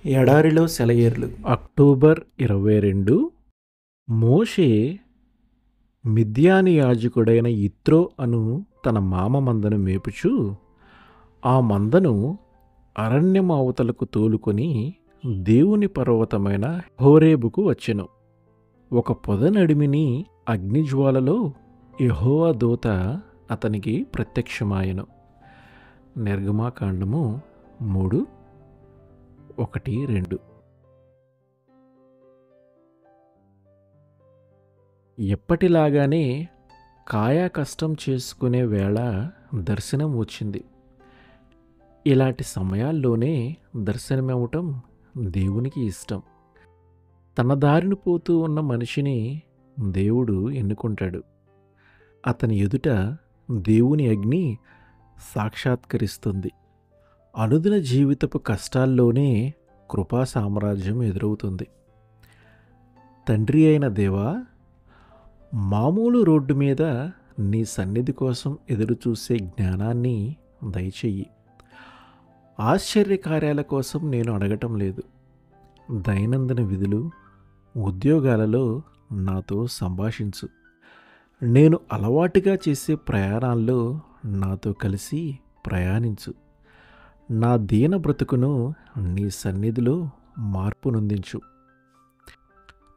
ఎడారిలో సెలయేర్లు అక్టోబర్ 22. మోషే మిద్యాను యాజకుడైన యిత్రో అను తన మామ మందను మేపుచూ ఆ మందను అరణ్యం అవతలకు తోలుకొని దేవుని పర్వతమైన హోరేబుకు వచ్చెను. ఒక పొద నడిమిని అగ్నిజ్వాలలో యెహోవా దూత అతనికి ప్రత్యక్షమాయెను. నిర్గమాకాండము 3:1-2. ఎప్పటిలాగానే కాయా కష్టం చేసుకునే వేళ దర్శనం వచ్చింది. ఇలాంటి సమయాల్లోనే దర్శనమివ్వటం దేవునికి ఇష్టం. తన దారిని పోతూ ఉన్న మనిషిని దేవుడు ఎన్నుకుంటాడు. అతని ఎదుట దేవుని అగ్ని సాక్షాత్కరిస్తుంది. అనుదిన జీవితపు కష్టాల్లోనే కృపా సామ్రాజ్యం ఎదురవుతుంది. తండ్రి అయిన దేవా, మామూలు రోడ్డు మీద నీ సన్నిధి కోసం ఎదురుచూసే జ్ఞానాన్ని దయచెయ్యి. ఆశ్చర్యకార్యాల కోసం నేను అడగటం లేదు. దైనందిన విధులు, ఉద్యోగాలలో నాతో సంభాషించు. నేను అలవాటుగా చేసే ప్రయాణాల్లో నాతో కలిసి ప్రయాణించు. నా దీన బ్రతుకును నీ సన్నిధిలో మార్పు నొందించు.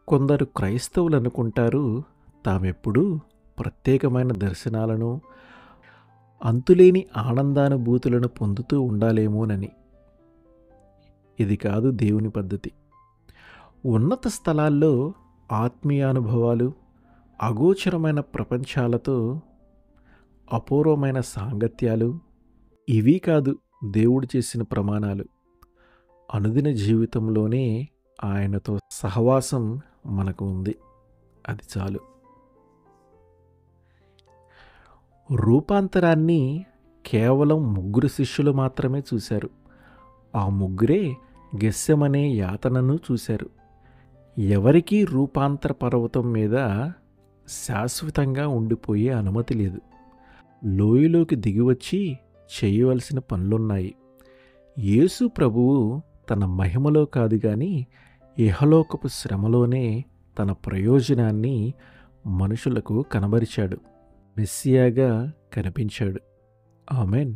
కొందరు క్రైస్తవులు అనుకుంటారు తామెప్పుడూ ప్రత్యేకమైన దర్శనాలను, అంతులేని ఆనందానుభూతులను పొందుతూ ఉండాలేమోనని. ఇది కాదు దేవుని పద్ధతి. ఉన్నత స్థలాల్లో ఆత్మీయానుభవాలు, అగోచరమైన ప్రపంచాలతో అపూర్వమైన సాంగత్యాలు, ఇవి కాదు దేవుడు చేసిన ప్రమాణాలు. అనుదిన జీవితంలోనే ఆయనతో సహవాసం మనకు ఉంది. అది చాలు. రూపాంతరాన్ని కేవలం 3 శిష్యులు మాత్రమే చూశారు. ఆ 3 గెస్సెమనే యాతనను చూశారు. ఎవరికీ రూపాంతర పర్వతం మీద శాశ్వతంగా ఉండిపోయే అనుమతి లేదు. లోయలోకి దిగివచ్చి చేయవలసిన పనులున్నాయి. యేసు ప్రభువు తన మహిమలో కాదు గాని ఇహలోకపు శ్రమలోనే తన ప్రయోజనాన్ని మనుషులకు కనబరిచాడు. మెస్సియాగా కనిపించాడు. ఆమేన్.